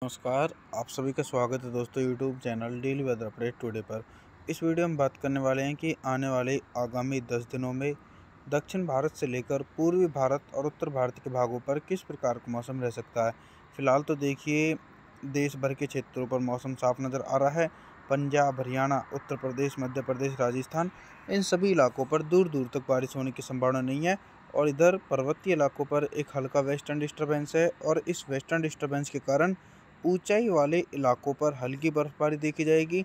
नमस्कार, आप सभी का स्वागत है दोस्तों YouTube channel daily weather update today पर। इस वीडियो में बात करने वाले हैं कि आने वाले आगामी 10 दिनों में दक्षिण भारत से लेकर पूर्वी भारत और उत्तर भारत के भागों पर किस प्रकार का मौसम रह सकता है। फिलहाल तो देखिए, देश भर के क्षेत्रों पर मौसम साफ नज़र आ रहा है। पंजाब, हरियाणा, उत्तर प्रदेश, मध्य प्रदेश, राजस्थान, इन सभी इलाकों पर दूर दूर तक बारिश होने की संभावना नहीं है। और इधर पर्वतीय इलाकों पर एक हल्का वेस्टर्न डिस्टर्बेंस है और इस वेस्टर्न डिस्टर्बेंस के कारण ऊंचाई वाले इलाकों पर हल्की बर्फबारी देखी जाएगी।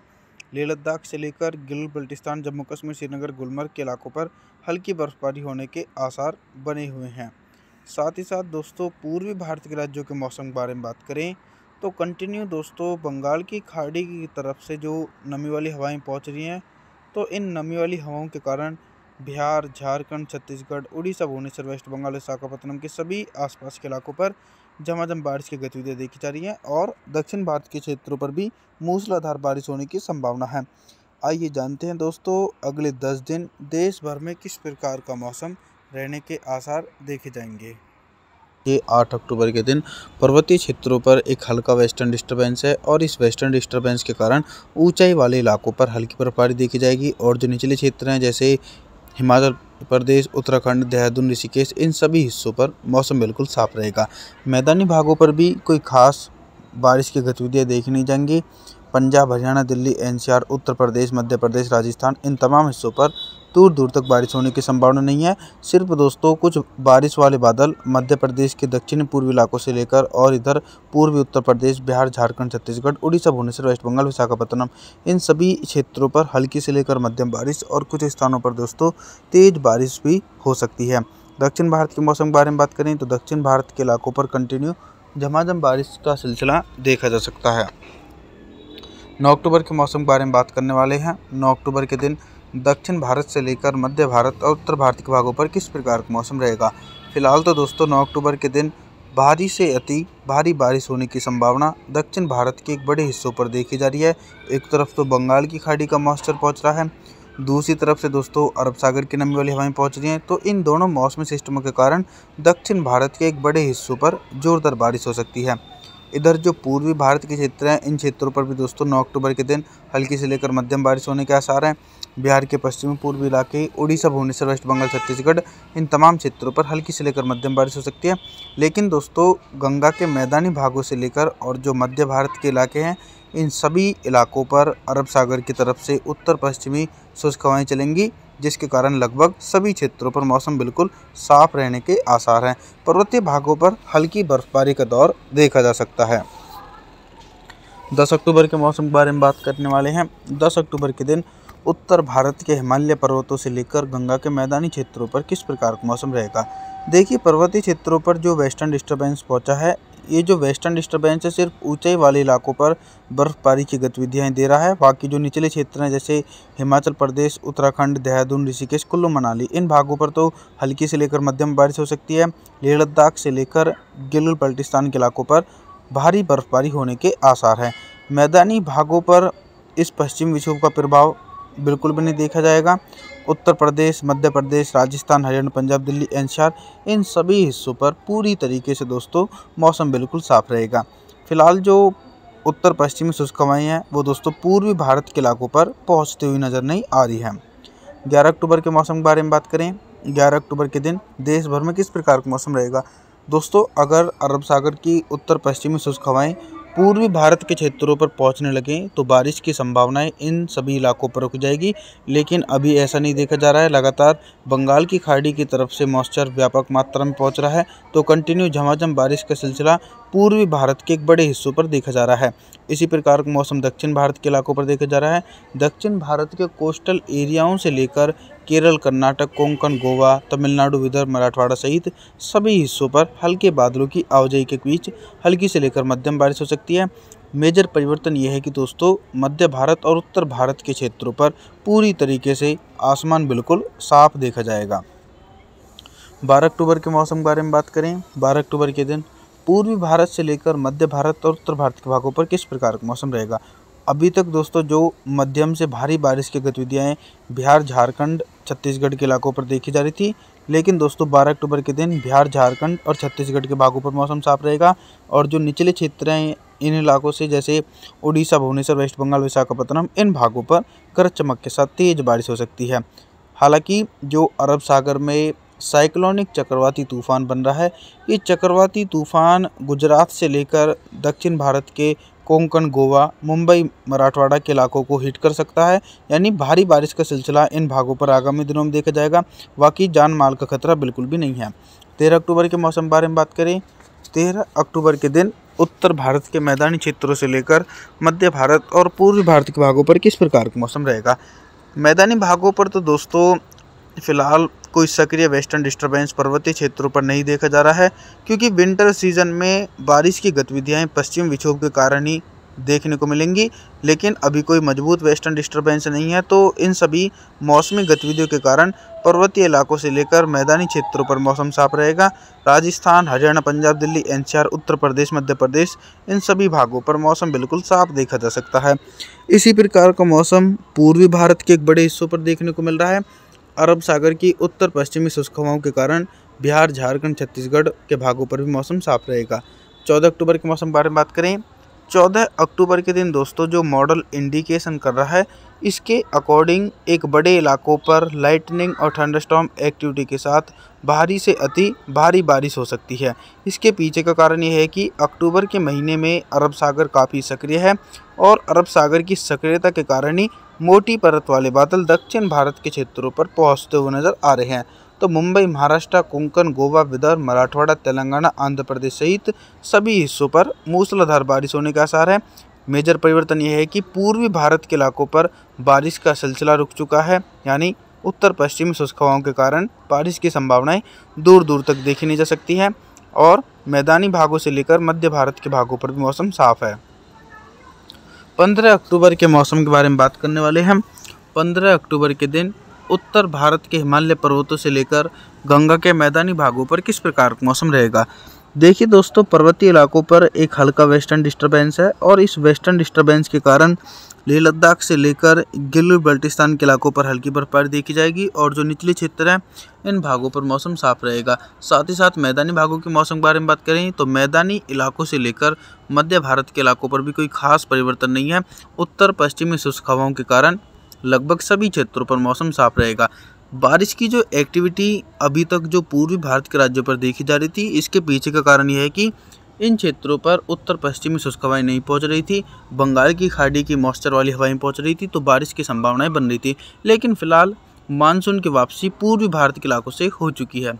लेह लद्दाख से लेकर गिलगित बल्टिस्तान, जम्मू कश्मीर, श्रीनगर, गुलमर्ग के इलाकों पर हल्की बर्फबारी होने के आसार बने हुए हैं। साथ ही साथ दोस्तों, पूर्वी भारत के राज्यों के मौसम के बारे में बात करें तो कंटिन्यू दोस्तों बंगाल की खाड़ी की तरफ से जो नमी वाली हवाएं पहुंच रही हैं, तो इन नमी वाली हवाओं के कारण बिहार, झारखंड, छत्तीसगढ़, उड़ीसा, भुवनेश्वर, वेस्ट बंगाल, विशाखापत्तनम के सभी आसपास के इलाकों पर झमाझम बारिश की गतिविधियां देखी जा रही हैं और दक्षिण भारत के क्षेत्रों पर भी मूसलाधार बारिश होने की संभावना है। आइए जानते हैं दोस्तों, अगले 10 दिन देश भर में किस प्रकार का मौसम रहने के आसार देखे जाएंगे। ये 8 अक्टूबर के दिन पर्वतीय क्षेत्रों पर एक हल्का वेस्टर्न डिस्टर्बेंस है और इस वेस्टर्न डिस्टर्बेंस के कारण ऊंचाई वाले इलाकों पर हल्की बर्फबारी देखी जाएगी और जो निचले क्षेत्र हैं जैसे हिमाचल प्रदेश, उत्तराखंड, देहरादून, ऋषिकेश, इन सभी हिस्सों पर मौसम बिल्कुल साफ रहेगा। मैदानी भागों पर भी कोई खास बारिश की गतिविधियाँ देखी नहीं जाएंगी। पंजाब, हरियाणा, दिल्ली, एनसीआर, उत्तर प्रदेश, मध्य प्रदेश, राजस्थान, इन तमाम हिस्सों पर दूर दूर तक बारिश होने की संभावना नहीं है। सिर्फ दोस्तों कुछ बारिश वाले बादल मध्य प्रदेश के दक्षिण पूर्वी इलाकों से लेकर और इधर पूर्वी उत्तर प्रदेश, बिहार, झारखंड, छत्तीसगढ़, उड़ीसा, भुवनेश्वर, वेस्ट बंगाल, विशाखापत्तनम, इन सभी क्षेत्रों पर हल्की से लेकर मध्यम बारिश और कुछ स्थानों पर दोस्तों तेज बारिश भी हो सकती है। दक्षिण भारत के मौसम के बारे में बात करें तो दक्षिण भारत के इलाकों पर कंटिन्यू झमाझम बारिश का सिलसिला देखा जा सकता है। 9 अक्टूबर के मौसम के बारे में बात करने वाले हैं। 9 अक्टूबर के दिन दक्षिण भारत से लेकर मध्य भारत और उत्तर भारत के भागों पर किस प्रकार का मौसम रहेगा। फिलहाल तो दोस्तों 9 अक्टूबर के दिन भारी से अति भारी बारिश होने की संभावना दक्षिण भारत के एक बड़े हिस्सों पर देखी जा रही है। एक तरफ तो बंगाल की खाड़ी का मॉइस्चर पहुंच रहा है, दूसरी तरफ से दोस्तों अरब सागर की नमी वाली हवाएं पहुंच रही हैं। तो इन दोनों मौसमी सिस्टमों के कारण दक्षिण भारत के एक बड़े हिस्सों पर जोरदार बारिश हो सकती है। इधर जो पूर्वी भारत के क्षेत्र हैं, इन क्षेत्रों पर भी दोस्तों 9 अक्टूबर के दिन हल्की से लेकर मध्यम बारिश होने के आसार हैं। बिहार के पश्चिमी पूर्वी इलाके, उड़ीसा, भुवनेश्वर, वेस्ट बंगाल, छत्तीसगढ़, इन तमाम क्षेत्रों पर हल्की से लेकर मध्यम बारिश हो सकती है। लेकिन दोस्तों गंगा के मैदानी भागों से लेकर और जो मध्य भारत के इलाके हैं, इन सभी इलाकों पर अरब सागर की तरफ से उत्तर पश्चिमी शुष्क हवाएं चलेंगी, जिसके कारण लगभग सभी क्षेत्रों पर मौसम बिल्कुल साफ रहने के आसार हैं। पर्वतीय भागों पर हल्की बर्फबारी का दौर देखा जा सकता है। 10 अक्टूबर के मौसम के बारे में बात करने वाले हैं। 10 अक्टूबर के दिन उत्तर भारत के हिमालय पर्वतों से लेकर गंगा के मैदानी क्षेत्रों पर किस प्रकार का मौसम रहेगा। देखिए, पर्वतीय क्षेत्रों पर जो वेस्टर्न डिस्टर्बेंस पहुंचा है, ये जो वेस्टर्न डिस्टर्बेंस है सिर्फ ऊंचाई वाले इलाकों पर बर्फबारी की गतिविधियां दे रहा है। बाकी जो निचले क्षेत्र हैं जैसे हिमाचल प्रदेश, उत्तराखंड, देहरादून, ऋषिकेश, कुल्लू मनाली, इन भागों पर तो हल्की से लेकर मध्यम बारिश हो सकती है। लेह लद्दाख से लेकर गिलगित बल्टिस्तान के इलाकों पर भारी बर्फबारी होने के आसार हैं। मैदानी भागों पर इस पश्चिमी विक्षोभ का प्रभाव बिल्कुल भी नहीं देखा जाएगा। उत्तर प्रदेश, मध्य प्रदेश, राजस्थान, हरियाणा, पंजाब, दिल्ली, एनसीआर, इन सभी हिस्सों पर पूरी तरीके से दोस्तों मौसम बिल्कुल साफ रहेगा। फिलहाल जो उत्तर पश्चिमी शुष्क हवाएं हैं वो दोस्तों पूर्वी भारत के इलाकों पर पहुंचती हुई नज़र नहीं आ रही हैं। 11 अक्टूबर के मौसम के बारे में बात करें। 11 अक्टूबर के दिन देश भर में किस प्रकार का मौसम रहेगा। दोस्तों अगर अरब सागर की उत्तर पश्चिमी शुष्क हवाएं पूर्वी भारत के क्षेत्रों पर पहुंचने लगें तो बारिश की संभावनाएं इन सभी इलाकों पर रुक जाएगी, लेकिन अभी ऐसा नहीं देखा जा रहा है। लगातार बंगाल की खाड़ी की तरफ से मॉइस्चर व्यापक मात्रा में पहुंच रहा है, तो कंटिन्यू झमाझम बारिश का सिलसिला पूर्वी भारत के एक बड़े हिस्सों पर देखा जा रहा है। इसी प्रकार का मौसम दक्षिण भारत के इलाकों पर देखा जा रहा है। दक्षिण भारत के कोस्टल एरियाओं से लेकर केरल, कर्नाटक, कोंकण, गोवा, तमिलनाडु, विदर्भ, मराठवाड़ा सहित सभी हिस्सों पर हल्के बादलों की आवाजाही के बीच हल्की से लेकर मध्यम बारिश हो सकती है। मेजर परिवर्तन यह है कि दोस्तों मध्य भारत और उत्तर भारत के क्षेत्रों पर पूरी तरीके से आसमान बिल्कुल साफ देखा जाएगा। 12 अक्टूबर के मौसम के बारे में बात करें। 12 अक्टूबर के दिन पूर्वी भारत से लेकर मध्य भारत और उत्तर भारत के भागों पर किस प्रकार का मौसम रहेगा। अभी तक दोस्तों जो मध्यम से भारी बारिश की गतिविधियाँ बिहार, झारखंड, छत्तीसगढ़ के इलाकों पर देखी जा रही थी, लेकिन दोस्तों 12 अक्टूबर के दिन बिहार, झारखंड और छत्तीसगढ़ के भागों पर मौसम साफ रहेगा और जो निचले क्षेत्र हैं इन इलाकों से जैसे उड़ीसा, भुवनेश्वर, वेस्ट बंगाल, विशाखापत्तनम इन भागों पर गरज चमक के साथ तेज बारिश हो सकती है। हालांकि जो अरब सागर में साइक्लोनिक चक्रवाती तूफान बन रहा है, ये चक्रवाती तूफान गुजरात से लेकर दक्षिण भारत के कोंकण, गोवा, मुंबई, मराठवाड़ा के इलाकों को हिट कर सकता है। यानी भारी बारिश का सिलसिला इन भागों पर आगामी दिनों में देखा जाएगा। बाकी जान माल का खतरा बिल्कुल भी नहीं है। 13 अक्टूबर के मौसम बारे में बात करें, 13 अक्टूबर के दिन उत्तर भारत के मैदानी क्षेत्रों से लेकर मध्य भारत और पूर्वी भारत के भागों पर किस प्रकार का मौसम रहेगा। मैदानी भागों पर तो दोस्तों फिलहाल कोई सक्रिय वेस्टर्न डिस्टर्बेंस पर्वतीय क्षेत्रों पर नहीं देखा जा रहा है, क्योंकि विंटर सीजन में बारिश की गतिविधियां पश्चिम विक्षोभ के कारण ही देखने को मिलेंगी। लेकिन अभी कोई मजबूत वेस्टर्न डिस्टर्बेंस नहीं है, तो इन सभी मौसमी गतिविधियों के कारण पर्वतीय इलाकों से लेकर मैदानी क्षेत्रों पर मौसम साफ रहेगा। राजस्थान, हरियाणा, पंजाब, दिल्ली, एनसीआर, उत्तर प्रदेश, मध्य प्रदेश इन सभी भागों पर मौसम बिल्कुल साफ देखा जा सकता है। इसी प्रकार का मौसम पूर्वी भारत के एक बड़े हिस्सों पर देखने को मिल रहा है। अरब सागर की उत्तर पश्चिमी शुष्क हवाओं के कारण बिहार, झारखंड, छत्तीसगढ़ के भागों पर भी मौसम साफ रहेगा। 14 अक्टूबर के मौसम के बारे में बात करें, 14 अक्टूबर के दिन दोस्तों जो मॉडल इंडिकेशन कर रहा है, इसके अकॉर्डिंग एक बड़े इलाकों पर लाइटनिंग और थंडरस्टॉर्म एक्टिविटी के साथ भारी से अति भारी बारिश हो सकती है। इसके पीछे का कारण यह है कि अक्टूबर के महीने में अरब सागर काफ़ी सक्रिय है और अरब सागर की सक्रियता के कारण ही मोटी परत वाले बादल दक्षिण भारत के क्षेत्रों पर पहुंचते हुए नजर आ रहे हैं। तो मुंबई, महाराष्ट्र, कोंकण, गोवा, विदर्भ, मराठवाड़ा, तेलंगाना, आंध्र प्रदेश सहित सभी हिस्सों पर मूसलाधार बारिश होने के आसार है। मेजर परिवर्तन यह है कि पूर्वी भारत के इलाकों पर बारिश का सिलसिला रुक चुका है, यानी उत्तर पश्चिमी शुष्क हवाओं के कारण बारिश की संभावनाएं दूर दूर तक देखी नहीं जा सकती हैं और मैदानी भागों से लेकर मध्य भारत के भागों पर भी मौसम साफ है। 15 अक्टूबर के मौसम के बारे में बात करने वाले हैं। 15 अक्टूबर के दिन उत्तर भारत के हिमालय पर्वतों से लेकर गंगा के मैदानी भागों पर किस प्रकार का मौसम रहेगा। देखिए दोस्तों, पर्वतीय इलाकों पर एक हल्का वेस्टर्न डिस्टर्बेंस है और इस वेस्टर्न डिस्टर्बेंस के कारण लेह लद्दाख से लेकर गिलगित बाल्टिस्तान के इलाकों पर हल्की बर्फबारी देखी जाएगी और जो निचले क्षेत्र हैं इन भागों पर मौसम साफ रहेगा। साथ ही साथ मैदानी भागों के मौसम के बारे में बात करें तो मैदानी इलाकों से लेकर मध्य भारत के इलाकों पर भी कोई खास परिवर्तन नहीं है। उत्तर पश्चिमी शुष्क हवाओं के कारण लगभग सभी क्षेत्रों पर मौसम साफ रहेगा। बारिश की जो एक्टिविटी अभी तक जो पूर्वी भारत के राज्यों पर देखी जा रही थी, इसके पीछे का कारण यह है कि इन क्षेत्रों पर उत्तर पश्चिमी शुष्क हवाएं नहीं पहुंच रही थी, बंगाल की खाड़ी की मॉइस्चर वाली हवाएं पहुंच रही थी, तो बारिश की संभावनाएं बन रही थी। लेकिन फिलहाल मानसून की वापसी पूर्वी भारत के इलाकों से हो चुकी है।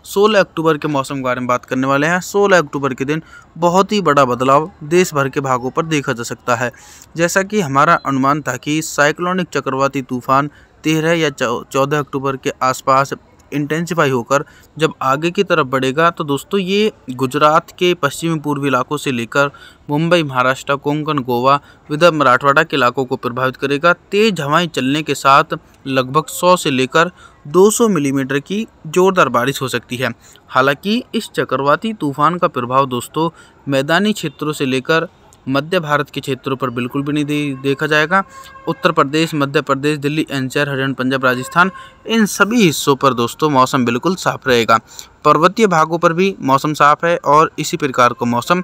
16 अक्टूबर के मौसम के बारे में बात करने वाले हैं। 16 अक्टूबर के दिन बहुत ही बड़ा बदलाव देश भर के भागों पर देखा जा सकता है। जैसा कि हमारा अनुमान था कि साइक्लोनिक चक्रवाती तूफान 13 या 14 अक्टूबर के आसपास इंटेंसिफाई होकर जब आगे की तरफ बढ़ेगा, तो दोस्तों ये गुजरात के पश्चिमी पूर्वी इलाकों से लेकर मुंबई, महाराष्ट्र, कोंकण, गोवा, विदर्भ, मराठवाड़ा के इलाकों को प्रभावित करेगा। तेज हवाएं चलने के साथ लगभग 100 से लेकर 200 मिलीमीटर की जोरदार बारिश हो सकती है। हालांकि इस चक्रवाती तूफान का प्रभाव दोस्तों मैदानी क्षेत्रों से लेकर मध्य भारत के क्षेत्रों पर बिल्कुल भी नहीं देखा जाएगा। उत्तर प्रदेश, मध्य प्रदेश, दिल्ली, एनसीआर, हरियाणा, पंजाब, राजस्थान इन सभी हिस्सों पर दोस्तों मौसम बिल्कुल साफ रहेगा। पर्वतीय भागों पर भी मौसम साफ है और इसी प्रकार का मौसम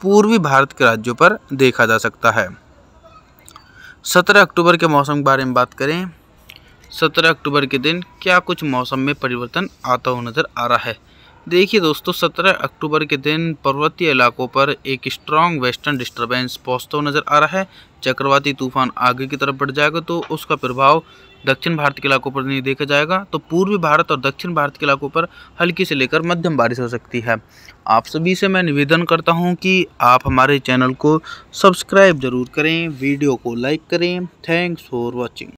पूर्वी भारत के राज्यों पर देखा जा सकता है। 17 अक्टूबर के मौसम के बारे में बात करें, 17 अक्टूबर के दिन क्या कुछ मौसम में परिवर्तन आता हुआ नज़र आ रहा है। देखिए दोस्तों, 17 अक्टूबर के दिन पर्वतीय इलाकों पर एक स्ट्रॉन्ग वेस्टर्न डिस्टर्बेंस पहुंचता हुआ नज़र आ रहा है। चक्रवाती तूफान आगे की तरफ बढ़ जाएगा तो उसका प्रभाव दक्षिण भारत के इलाकों पर नहीं देखा जाएगा, तो पूर्वी भारत और दक्षिण भारत के इलाकों पर हल्की से लेकर मध्यम बारिश हो सकती है। आप सभी से मैं निवेदन करता हूं कि आप हमारे चैनल को सब्सक्राइब जरूर करें, वीडियो को लाइक करें। Thanks for watching.